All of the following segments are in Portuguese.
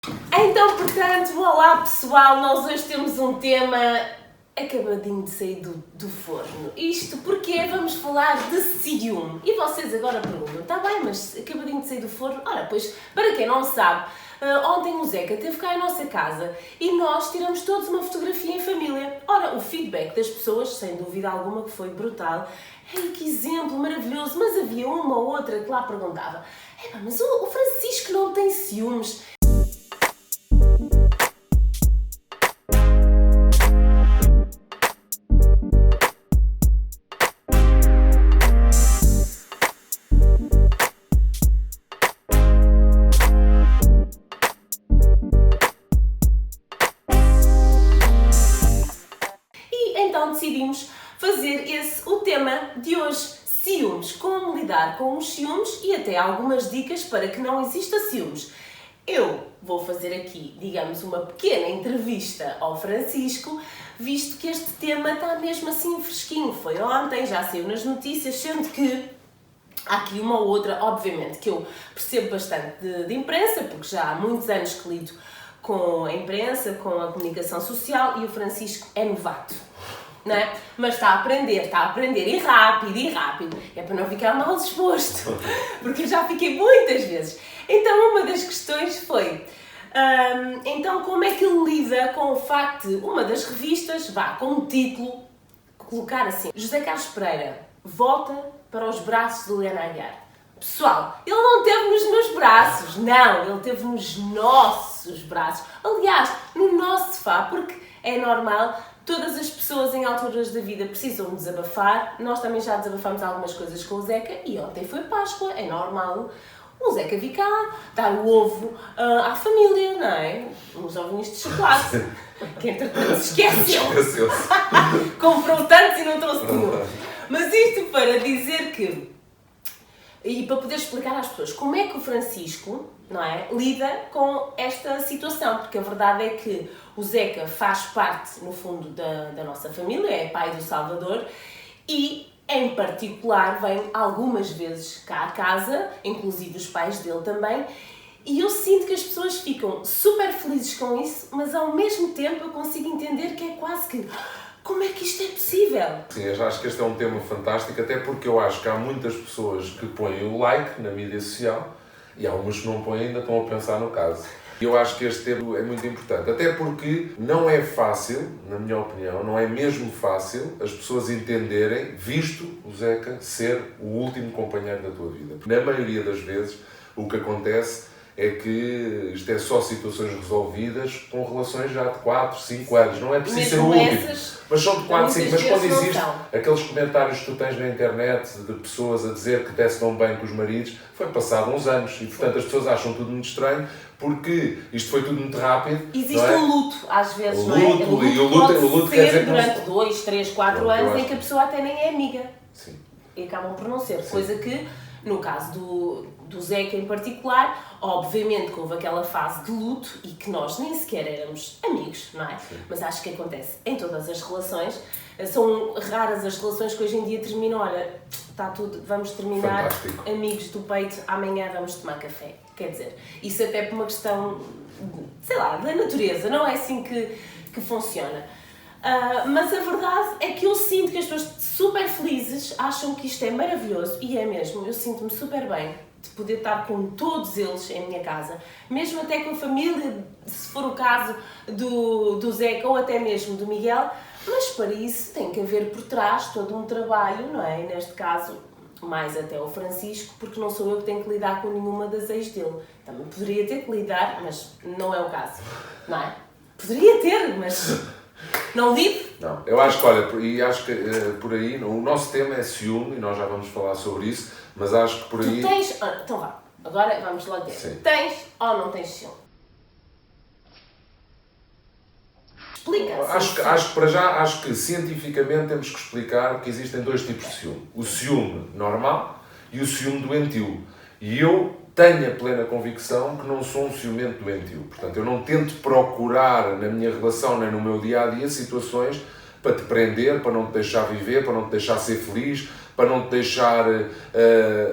Então, portanto, olá pessoal, nós hoje temos um tema acabadinho de sair do forno. Isto porque vamos falar de ciúme. E vocês agora perguntam, está bem, mas acabadinho de sair do forno? Ora, pois, para quem não sabe, ontem o Zeca esteve cá em nossa casa e nós tiramos todos uma fotografia em família. Ora, o feedback das pessoas, sem dúvida alguma, que foi brutal. Ei, que exemplo maravilhoso, mas havia uma ou outra que lá perguntava, mas o Francisco não tem ciúmes? Então decidimos fazer o tema de hoje, ciúmes, como lidar com os ciúmes e até algumas dicas para que não exista ciúmes. Eu vou fazer aqui, digamos, uma pequena entrevista ao Francisco, visto que este tema está mesmo assim fresquinho. Foi ontem, já saiu nas notícias, sendo que há aqui uma ou outra, obviamente, que eu percebo bastante de imprensa, porque já há muitos anos que lido com a imprensa, com a comunicação social, e o Francisco é novato. Não é? Mas está a aprender e rápido, é para não ficar mal disposto, porque eu já fiquei muitas vezes. Então uma das questões foi, então como é que ele lida com o facto de uma das revistas, com um título, colocar assim, José Carlos Pereira, volta para os braços de Liliana Aguiar. Pessoal, ele não teve nos meus braços, não, ele teve nos nossos braços. Aliás, no nosso sofá, porque é normal. Todas as pessoas em alturas da vida precisam desabafar. Nós também já desabafamos algumas coisas com o Zeca e ontem foi Páscoa, é normal. O Zeca vir cá dar o ovo à família, não é? Uns ovinhos de chocolate, que entretanto se esqueceu. Comprou tantos e não trouxe nenhum. Mas isto para dizer que, e para poder explicar às pessoas como é que o Francisco, não é, lida com esta situação, porque a verdade é que o Zeca faz parte, no fundo, da nossa família, é pai do Salvador e, em particular, vem algumas vezes cá à casa, inclusive os pais dele também, e eu sinto que as pessoas ficam super felizes com isso, mas ao mesmo tempo eu consigo entender que é quase que, como é que isto é possível? Sim, eu acho que este é um tema fantástico, até porque eu acho que há muitas pessoas que põem o like na mídia social e há algumas que não põem, ainda estão a pensar no caso. Eu acho que este tema é muito importante, até porque não é fácil, na minha opinião, não é mesmo fácil as pessoas entenderem, visto o Zeca ser o último companheiro da tua vida. Na maioria das vezes, o que acontece é que isto é só situações resolvidas com relações já de 4, 5 anos. Não é preciso ser o último, mas são de 4, 5. Mas quando existem aqueles comentários que tu tens na internet de pessoas a dizer que até se dão bem com os maridos, foi passado uns anos e, portanto, as pessoas acham tudo muito estranho porque isto foi tudo muito rápido. Existe um luto, às vezes, não é? O luto quer dizer durante 2, 3, 4 anos em que a pessoa até nem é amiga. Sim. E acabam por não ser. Sim. Coisa que, no caso do Zeca em particular, obviamente que houve aquela fase de luto e que nós nem sequer éramos amigos, não é? Sim. Mas acho que acontece em todas as relações. São raras as relações que hoje em dia terminam, olha, está tudo, vamos terminar. Fantástico. Amigos do peito, amanhã vamos tomar café. Quer dizer, isso até por uma questão, sei lá, da natureza, não é assim que funciona. Mas a verdade é que eu sinto que as pessoas super felizes acham que isto é maravilhoso, e é mesmo, eu sinto-me super bem de poder estar com todos eles em minha casa, mesmo até com a família, se for o caso do Zeca ou até mesmo do Miguel, mas para isso tem que haver por trás todo um trabalho, não é? E neste caso, mais até o Francisco, porque não sou eu que tenho que lidar com nenhuma das ex dele. Também poderia ter que lidar, mas não é o caso, não é? Poderia ter, mas não lido. Não, eu acho que, olha, e acho que por aí, o nosso tema é ciúme, e nós já vamos falar sobre isso, mas acho que por aí... Tu tens... então vá, agora vamos logo ver. Sim. Tens ou não tens ciúme? Explica. Acho que para já, acho que cientificamente temos que explicar que existem dois tipos de ciúme. O ciúme normal e o ciúme doentio. E eu tenho a plena convicção que não sou um ciumento doentio. Portanto, eu não tento procurar na minha relação nem no meu dia-a-dia situações para te prender, para não te deixar viver, para não te deixar ser feliz, para não te deixar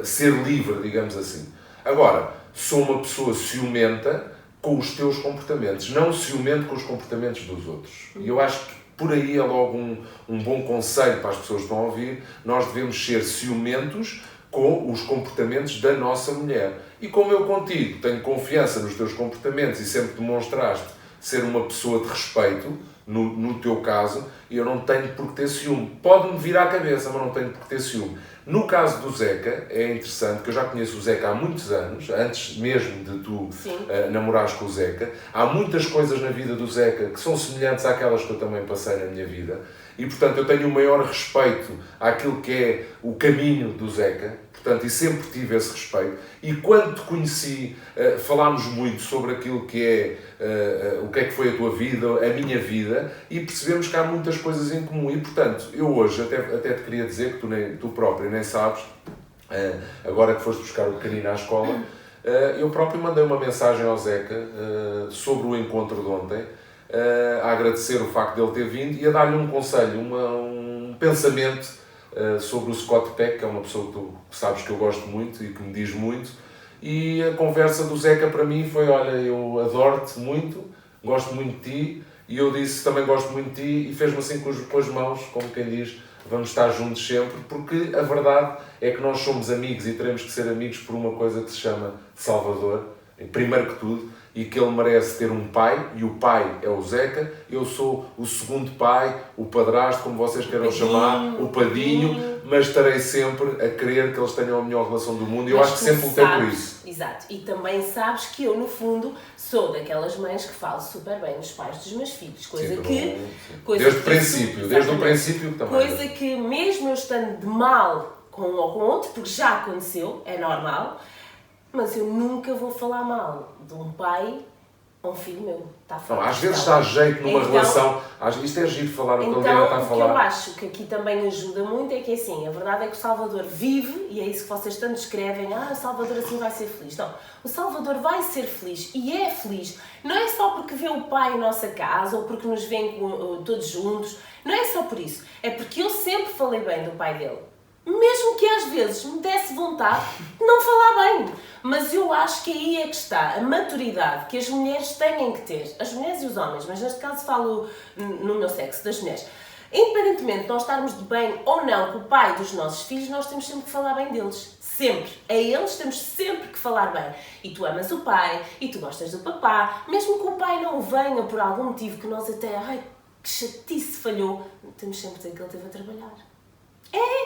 ser livre, digamos assim. Agora, sou uma pessoa ciumenta com os teus comportamentos, não ciumento com os comportamentos dos outros. E eu acho que por aí é logo um bom conselho para as pessoas que estão a ouvir. Nós devemos ser ciumentos com os comportamentos da nossa mulher. E como eu contigo tenho confiança nos teus comportamentos e sempre demonstraste ser uma pessoa de respeito, no teu caso, eu não tenho por que ter ciúme. Pode-me vir à cabeça, mas não tenho por que ter ciúme. No caso do Zeca, é interessante, que eu já conheço o Zeca há muitos anos, antes mesmo de tu namorares com o Zeca. Há muitas coisas na vida do Zeca que são semelhantes àquelas que eu também passei na minha vida. E, portanto, eu tenho o maior respeito àquilo que é o caminho do Zeca. Portanto, e sempre tive esse respeito. E quando te conheci, falámos muito sobre aquilo que é, o que é que foi a tua vida, a minha vida, e percebemos que há muitas coisas em comum. E, portanto, eu hoje até te queria dizer que tu próprio nem sabes, agora que foste buscar o pequenino à escola, eu próprio mandei uma mensagem ao Zeca sobre o encontro de ontem, a agradecer o facto de ele ter vindo e a dar-lhe um conselho, um pensamento sobre o Scott Peck, que é uma pessoa que tu sabes que eu gosto muito e que me diz muito. E a conversa do Zeca para mim foi: olha, eu adoro-te muito, gosto muito de ti, e eu disse também gosto muito de ti, e fez-me assim com as mãos, como quem diz, vamos estar juntos sempre, porque a verdade é que nós somos amigos e teremos que ser amigos por uma coisa que se chama Salvador, primeiro que tudo, e que ele merece ter um pai, e o pai é o Zeca. Eu sou o segundo pai, o padrasto, como vocês queiram chamar, o padinho, mas estarei sempre a querer que eles tenham a melhor relação do mundo, e eu acho que sempre lutei por isso. Exato, e também sabes que eu, no fundo, sou daquelas mães que falo super bem dos pais dos meus filhos, coisa sim, que... Coisa desde o princípio, desde o princípio também. Coisa que, mesmo eu estando de mal com um ou com outro, porque já aconteceu, é normal, mas eu nunca vou falar mal de um pai a um filho meu. Está não, às vezes dá jeito numa relação. Isto é giro falar o que ele está a falar. O que eu acho que aqui também ajuda muito é que, assim, a verdade é que o Salvador vive, e é isso que vocês tanto escrevem, o Salvador assim vai ser feliz. Não, o Salvador vai ser feliz e é feliz. Não é só porque vê o pai em nossa casa ou porque nos vêem todos juntos. Não é só por isso. É porque eu sempre falei bem do pai dele. Mesmo que às vezes me desse vontade de não falar bem. Mas eu acho que aí é que está a maturidade que as mulheres têm que ter. As mulheres e os homens, mas neste caso falo no meu sexo, das mulheres. Independentemente de nós estarmos de bem ou não com o pai dos nossos filhos, nós temos sempre que falar bem deles. Sempre. A eles temos sempre que falar bem. E tu amas o pai, e tu gostas do papá. Mesmo que o pai não venha por algum motivo que nós até, que chatice falhou, temos sempre que dizer que ele esteve a trabalhar.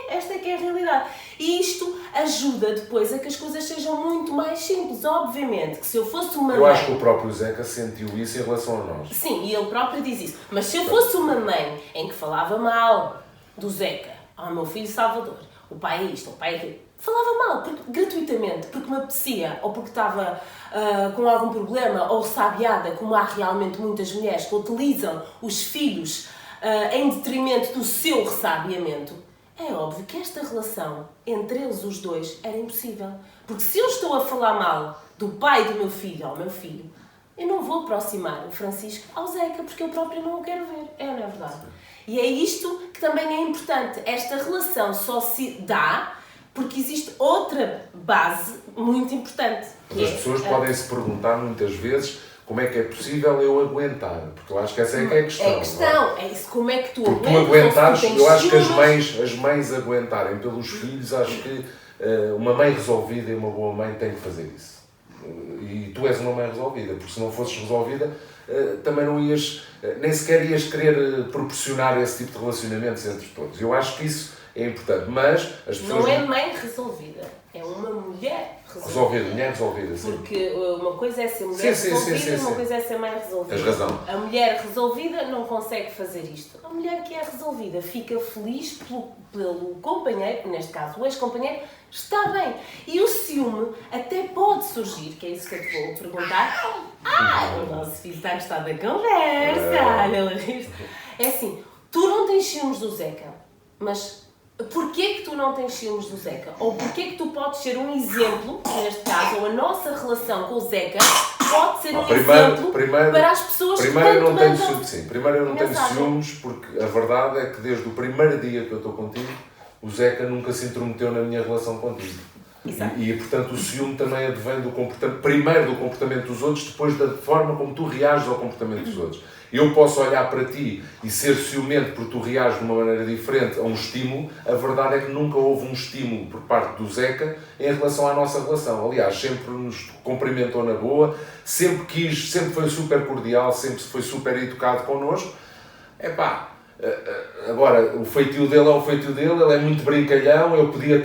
Esta é que é a realidade. E isto ajuda depois a que as coisas sejam muito mais simples. Obviamente que se eu fosse uma mãe... Eu acho que o próprio Zeca sentiu isso em relação a nós. Sim, e ele próprio diz isso. Mas se eu fosse uma mãe em que falava mal do Zeca ao meu filho Salvador, o pai é isto, o pai é aquilo, falava mal, gratuitamente, porque me apetecia, ou porque estava com algum problema, ou sabiada, como há realmente muitas mulheres que utilizam os filhos em detrimento do seu ressabiamento. É óbvio que esta relação entre eles os dois era impossível. Porque se eu estou a falar mal do pai do meu filho ao meu filho, eu não vou aproximar o Francisco ao Zeca, porque eu próprio não o quero ver. Não é verdade? E é isto que também é importante. Esta relação só se dá porque existe outra base muito importante. Mas as pessoas podem se perguntar muitas vezes como é que é possível eu aguentar, porque eu acho que essa é que é a questão. É a questão, é isso, como é que tu porque aguentas. Tu aguentares, eu acho que as mães aguentarem pelos filhos, acho que uma mãe resolvida e uma boa mãe tem que fazer isso. E tu és uma mãe resolvida, porque se não fosses resolvida, também não ias, nem sequer ias querer proporcionar esse tipo de relacionamentos entre todos. Eu acho que isso é importante, mas as pessoas... Não é mãe resolvida, é uma mulher resolvida. Mulher resolvida, sim. Porque uma coisa é ser mulher resolvida, uma coisa é ser mãe resolvida. Tens razão. A mulher resolvida não consegue fazer isto. A mulher que é resolvida fica feliz pelo companheiro, neste caso o ex-companheiro, está bem. E o ciúme até pode surgir, que é isso que eu te vou perguntar. O nosso filho está a gostar da conversa. É assim, tu não tens ciúmes do Zeca, mas... Porquê que tu não tens ciúmes do Zeca? Ou porquê que tu podes ser um exemplo, neste caso, ou a nossa relação com o Zeca pode ser um exemplo para as pessoas que tanto eu não tenho mandam... ciúmes, sim. Primeiro eu não tenho ciúmes porque a verdade é que desde o primeiro dia que eu estou contigo, o Zeca nunca se intrometeu na minha relação contigo. E, portanto, o ciúme também advém do comportamento, primeiro do comportamento dos outros, depois da forma como tu reages ao comportamento dos outros. Eu posso olhar para ti e ser ciumento porque tu reages de uma maneira diferente a um estímulo. A verdade é que nunca houve um estímulo por parte do Zeca em relação à nossa relação. Aliás, sempre nos cumprimentou na boa, sempre foi super cordial, sempre foi super educado connosco. Agora, o feitio dele é o feitio dele, ele é muito brincalhão, eu podia,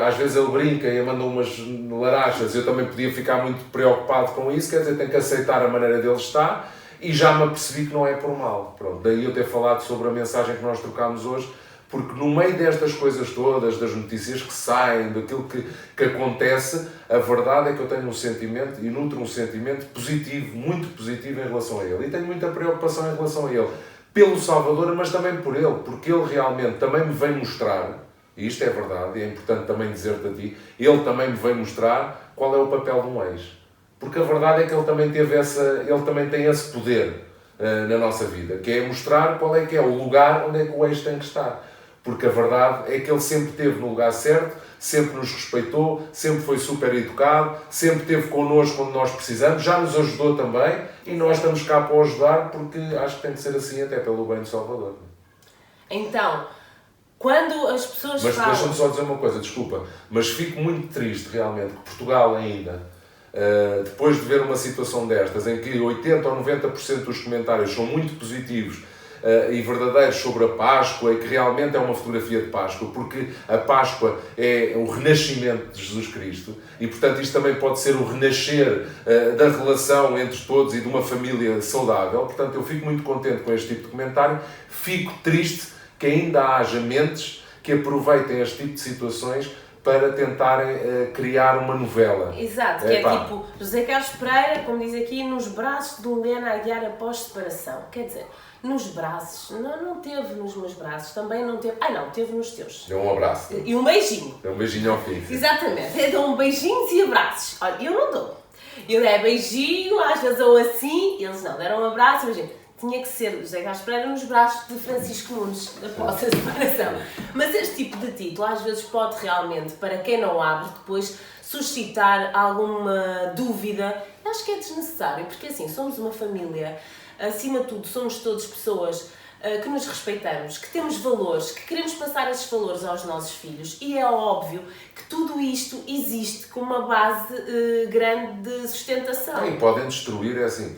às vezes ele brinca e manda umas larachas, eu também podia ficar muito preocupado com isso, quer dizer, tenho que aceitar a maneira dele estar. E já me apercebi que não é por mal. Pronto, daí eu ter falado sobre a mensagem que nós trocámos hoje, porque no meio destas coisas todas, das notícias que saem, daquilo que acontece, a verdade é que eu tenho um sentimento e nutro um sentimento positivo, muito positivo em relação a ele. E tenho muita preocupação em relação a ele, pelo Salvador, mas também por ele, porque ele realmente também me vem mostrar, e isto é verdade, e é importante também dizer-te a ti, ele também me vem mostrar qual é o papel de um ex. Porque a verdade é que ele também tem esse poder na nossa vida, que é mostrar qual é que é o lugar onde é que o ex tem que estar. Porque a verdade é que ele sempre esteve no lugar certo, sempre nos respeitou, sempre foi super educado, sempre esteve connosco quando nós precisamos, já nos ajudou também e nós estamos cá para o ajudar porque acho que tem que ser assim até pelo bem do Salvador. Então, quando as pessoas falam... Mas deixa-me só dizer uma coisa, desculpa, mas fico muito triste realmente que Portugal ainda... depois de ver uma situação destas, em que 80% ou 90% dos comentários são muito positivos e verdadeiros sobre a Páscoa e que realmente é uma fotografia de Páscoa, porque a Páscoa é o renascimento de Jesus Cristo e, portanto, isto também pode ser o renascer da relação entre todos e de uma família saudável. Portanto, eu fico muito contente com este tipo de comentário. Fico triste que ainda haja mentes que aproveitem este tipo de situações para tentarem criar uma novela. Exato, que é tipo José Carlos Pereira, como diz aqui, nos braços de Helena Aguiar após separação. Quer dizer, nos braços, não teve nos meus braços, também não teve... não, teve nos teus. Deu um abraço. E um beijinho. Deu um beijinho ao fim. Exatamente, dão beijinhos e abraços. Olha, eu não dou. Eu dei beijinho, às vezes ou assim, eles não, deram um abraço, beijinho. Tinha que ser José Carlos Pereira nos braços de Francisco Nunes, após a separação. Mas este tipo de título, às vezes, pode realmente, para quem não abre, depois suscitar alguma dúvida. Acho que é desnecessário, porque assim, somos uma família, acima de tudo, somos todos pessoas que nos respeitamos, que temos valores, que queremos passar esses valores aos nossos filhos. E é óbvio que tudo isto existe com uma base grande de sustentação. E podem destruir, é assim...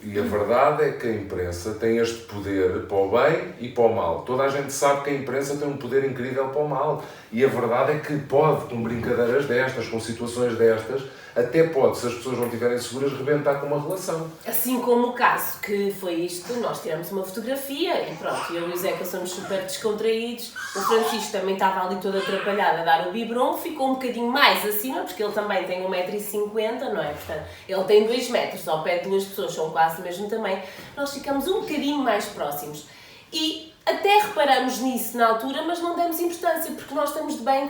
E a verdade é que a imprensa tem este poder para o bem e para o mal. Toda a gente sabe que a imprensa tem um poder incrível para o mal. E a verdade é que pode, com brincadeiras destas, com situações destas, até pode, se as pessoas não estiverem seguras, rebentar com uma relação. Assim como o caso que foi isto, nós tiramos uma fotografia e pronto, eu e o Zeca somos super descontraídos, o Francisco também estava ali todo atrapalhado a dar o biberon, ficou um bocadinho mais acima, porque ele também tem 1,50 m, não é? Portanto, ele tem 2 metros, ao pé de duas pessoas são quase do mesmo tamanho, nós ficamos um bocadinho mais próximos. E até reparamos nisso na altura, mas não demos importância, porque nós estamos bem,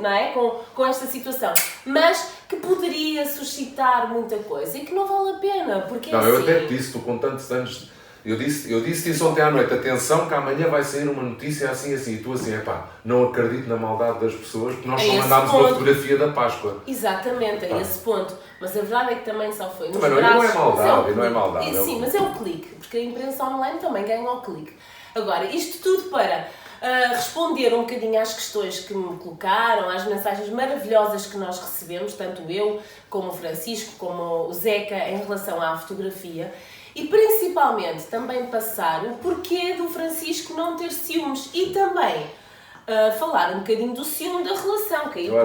não é? Com esta situação. Mas que poderia suscitar muita coisa e que não vale a pena, porque não, assim... eu até te disse, tu com tantos anos... Eu disse isso ontem à noite, atenção que amanhã vai sair uma notícia assim, e tu assim, não acredito na maldade das pessoas, porque nós só mandámos uma fotografia da Páscoa. Exatamente, é esse ponto. Mas a verdade é que também só foi nos braços... Não é maldade, sim, mas é o clique, porque a imprensa online também ganha o clique. Agora, isto tudo para responder um bocadinho às questões que me colocaram, às mensagens maravilhosas que nós recebemos, tanto eu, como o Francisco, como o Zeca, em relação à fotografia. E principalmente também passar o porquê do Francisco não ter ciúmes e também falar um bocadinho do ciúme da relação, que aí eu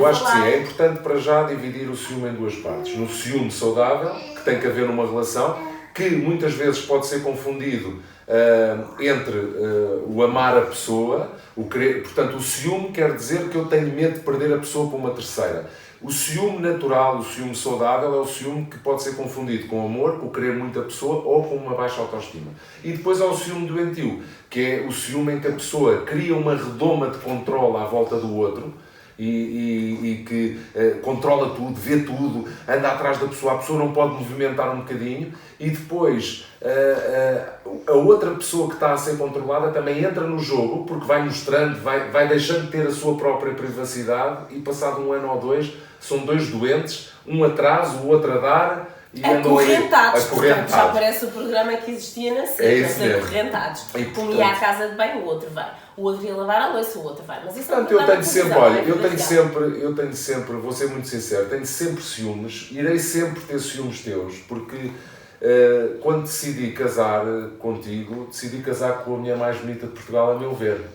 acho que sim, é importante para já dividir o ciúme em duas partes. No ciúme saudável, que tem que haver numa relação, que muitas vezes pode ser confundido entre o amar a pessoa, o querer, portanto o ciúme quer dizer que eu tenho medo de perder a pessoa para uma terceira. O ciúme natural, o ciúme saudável é o ciúme que pode ser confundido com amor, com querer muito a pessoa ou com uma baixa autoestima. E depois há o ciúme doentio, que é o ciúme em que a pessoa cria uma redoma de controle à volta do outro, e que controla tudo, vê tudo, anda atrás da pessoa, a pessoa não pode movimentar um bocadinho, e depois a outra pessoa que está a ser controlada também entra no jogo, porque vai mostrando, vai deixando de ter a sua própria privacidade, e passado 1 ano ou 2, são 2 doentes, um atrás, o outro a dar, e acorrentados, portanto, já parece o programa que existia na SIC, acorrentados. Um ia à casa de banho, o outro vai. O outro ia lavar a louça, o outro vai. Mas isso portanto, eu tenho sempre, vou ser muito sincero, tenho sempre ciúmes, irei sempre ter ciúmes teus, porque quando decidi casar contigo, decidi casar com a mulher mais bonita de Portugal, a meu ver.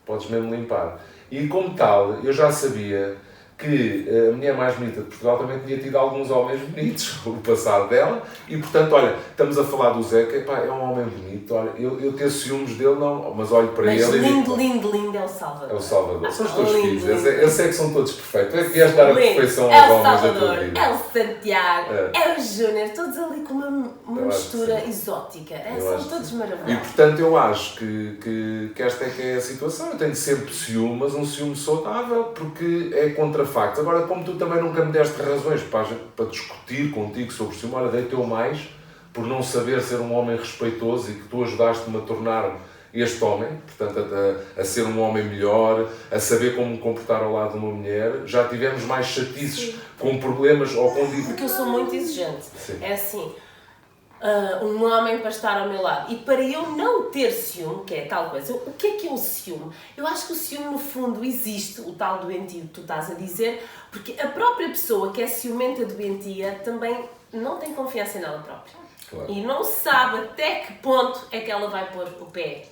Podes mesmo limpar. E como tal, eu já sabia que a mulher mais bonita de Portugal também tinha tido alguns homens bonitos no passado dela, e portanto, olha, estamos a falar do Zé, que é um homem bonito, olha, eu ter ciúmes dele não, mas olho para ele lindo, e digo, lindo é o Salvador. É o Salvador, são os teus lindo, filhos, lindo. Eu sei que são todos perfeitos, tu é que vieste dar a perfeição aos homens da tua Salvador, vida. é o Santiago, é o Júnior, todos ali com uma mistura exótica, são todos maravilhosos. E portanto eu acho que esta é que é a situação, eu tenho sempre ciúme, mas um ciúme saudável, porque é contra factos. Agora, como tu também nunca me deste razões para discutir contigo sobre ciúme, olha, dei-te mais por não saber ser um homem respeitoso, e que tu ajudaste-me a tornar este homem, portanto, a ser um homem melhor, a saber como me comportar ao lado de uma mulher. Já tivemos mais chatices com problemas ou com... Porque eu sou muito exigente. Sim. É assim... um homem para estar ao meu lado, e para eu não ter ciúme, que é tal coisa, o que é o ciúme? Eu acho que o ciúme no fundo existe, o tal doentio que tu estás a dizer, porque a própria pessoa que é ciumenta doentia também não tem confiança nela própria. Claro. E não sabe até que ponto é que ela vai pôr o pé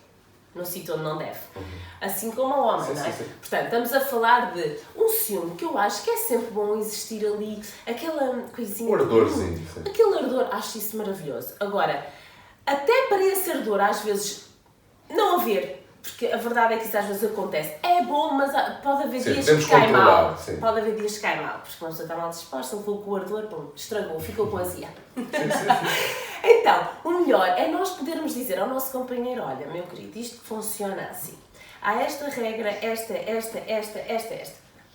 no sítio onde não deve. Assim como o homem, não é? Sim. Portanto, estamos a falar de um ciúme que eu acho que é sempre bom existir ali, aquela coisinha... Um ardorzinho. Aquele ardor, acho isso maravilhoso. Agora, até para esse ardor, às vezes, não haver, porque a verdade é que isso às vezes acontece. É bom, mas pode haver dias que cai mal. Sim. Pode haver dias que cai mal, porque uma pessoa está mal disposta, levou com o ardor, bom, estragou, ficou com azia. Então, o melhor é nós podermos dizer ao nosso companheiro, olha, meu querido, isto funciona assim. Há esta regra, esta.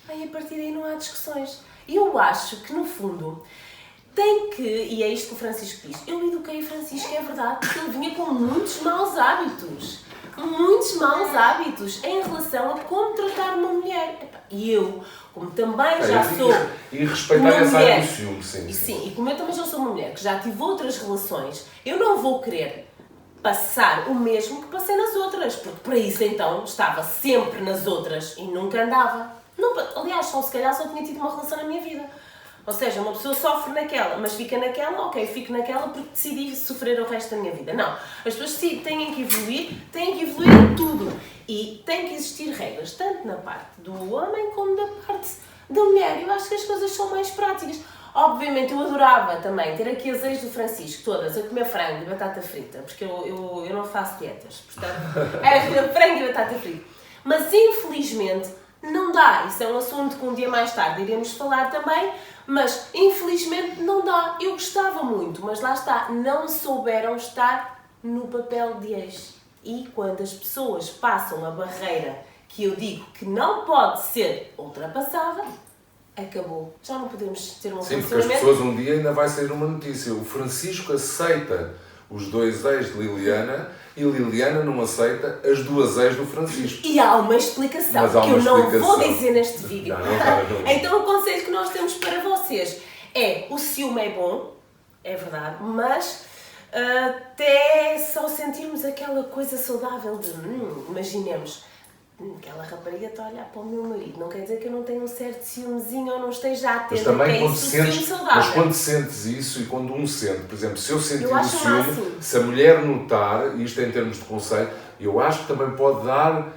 Aí a partir daí não há discussões. E eu acho que, no fundo, tem que, e é isto que o Francisco diz, eu eduquei o Francisco, é verdade, porque ele vinha com muitos maus hábitos em relação a como tratar uma mulher. E eu, como também já sou e respeitar essa área do ciúme, sim. E como eu também já sou uma mulher que já tive outras relações, eu não vou querer passar o mesmo que passei nas outras, porque para isso então estava sempre nas outras e nunca andava. Aliás, se calhar só tinha tido uma relação na minha vida. Ou seja, uma pessoa sofre naquela, mas fica naquela, ok, fico naquela porque decidi sofrer o resto da minha vida. Não, as pessoas têm que evoluir em tudo. E tem que existir regras, tanto na parte do homem como da parte da mulher. Eu acho que as coisas são mais práticas. Obviamente, eu adorava também ter aqui as ex do Francisco, todas, a comer frango e batata frita, porque eu não faço dietas, portanto, era frango e batata frita. Mas, infelizmente, não dá. Isso é um assunto que um dia mais tarde iremos falar também, mas, infelizmente, não dá. Eu gostava muito, mas lá está, não souberam estar no papel de ex. E quando as pessoas passam a barreira que eu digo que não pode ser ultrapassada, acabou. Já não podemos ter uma Sim, porque as pessoas um dia ainda vai sair uma notícia. O Francisco aceita os 2 ex de Liliana e Liliana não aceita as 2 ex do Francisco. E há uma explicação que eu não vou dizer neste vídeo. Não. Então o conselho que nós temos para vocês é: o ciúme é bom, é verdade, mas até só sentirmos aquela coisa saudável de imaginemos, aquela rapariga está a olhar para o meu marido, não quer dizer que eu não tenha um certo ciúmezinho ou não esteja atento. Mas também mas quando sentes isso e quando um sente, por exemplo, se eu sentir o ciúme, assim. se a mulher notar, e isto é em termos de conselho, eu acho que também pode dar,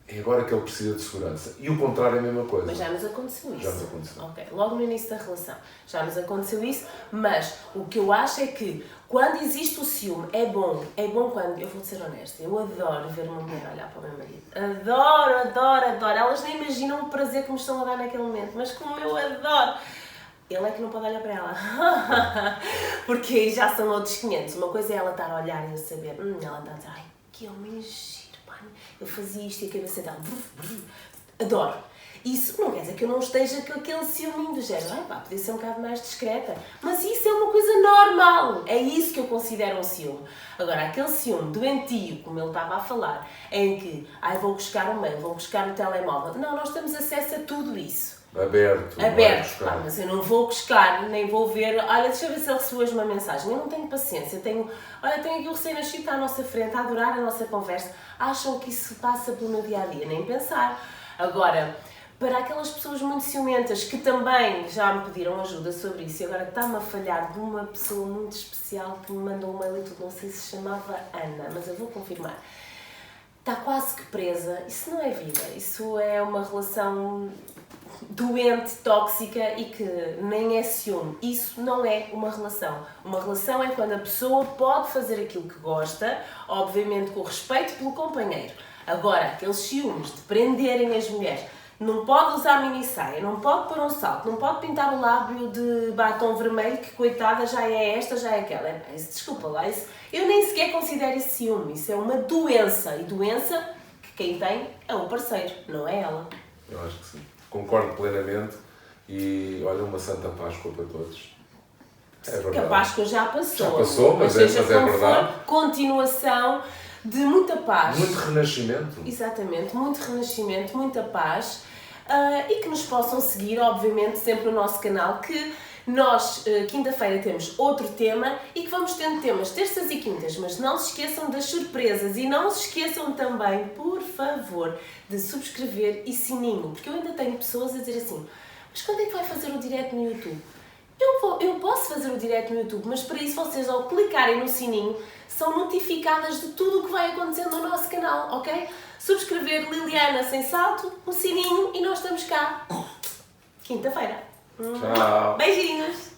é agora que ele precisa de segurança. E o contrário é a mesma coisa. Mas já nos aconteceu isso. Já nos aconteceu. Ok, logo no início da relação. Já nos aconteceu isso, mas o que eu acho é que quando existe o ciúme, é bom quando, eu vou ser honesta, eu adoro ver uma mulher olhar para o meu marido. Adoro. Elas nem imaginam o prazer que me estão a dar naquele momento, mas como eu adoro. Ele é que não pode olhar para ela. Porque aí já são outros 500. Uma coisa é ela estar a olhar e eu saber, ela está a dizer, ai, que homem giro, pá. Eu fazia isto e a cabeça dela, adoro. Isso não quer dizer que eu não esteja com aquele ciúminho do género, podia ser um bocado mais discreta. Mas isso é uma coisa normal. É isso que eu considero um ciúme. Agora, aquele ciúme doentio, como ele estava a falar, em que, vou buscar o mail, vou buscar o telemóvel. Não, nós temos acesso a tudo isso. Aberto, mas eu não vou buscar, nem vou ver, deixa eu ver se ele recebeu hoje uma mensagem. Eu não tenho paciência, tenho aqui o recém-nascido à nossa frente, a adorar a nossa conversa. Acham que isso passa pelo meu dia-a-dia? Nem pensar. Agora, para aquelas pessoas muito ciumentas que também já me pediram ajuda sobre isso, e agora está-me a falhar de uma pessoa muito especial que me mandou um mail e tudo, não sei se chamava Ana, mas eu vou confirmar. Está quase que presa, isso não é vida, isso é uma relação doente, tóxica e que nem é ciúme. Isso não é uma relação. Uma relação é quando a pessoa pode fazer aquilo que gosta, obviamente com respeito pelo companheiro. Agora, aqueles ciúmes de prenderem as mulheres, não pode usar mini saia, não pode pôr um salto, não pode pintar o lábio de batom vermelho, que coitada, já é esta, já é aquela. Desculpa lá, isso, eu nem sequer considero isso ciúme. Isso é uma doença. E doença que quem tem é o parceiro, não é ela. Eu acho que sim. Concordo plenamente e olha, uma santa Páscoa para todos. É verdade. Que a Páscoa já passou. Já passou, mas é verdade. Continuação de muita paz. Muito renascimento. Exatamente, muito renascimento, muita paz. E que nos possam seguir, obviamente, sempre no nosso canal, que nós, quinta-feira, temos outro tema e que vamos tendo temas terças e quintas, mas não se esqueçam das surpresas e não se esqueçam também, por favor, de subscrever e sininho, porque eu ainda tenho pessoas a dizer assim, mas quando é que vai fazer o direto no YouTube? Eu posso fazer o direto no YouTube, mas para isso vocês, ao clicarem no sininho, são notificadas de tudo o que vai acontecendo no nosso canal, ok? Subscrever Liliana Sem Salto, o sininho e nós estamos cá. Quinta-feira. Tchau. Beijinhos!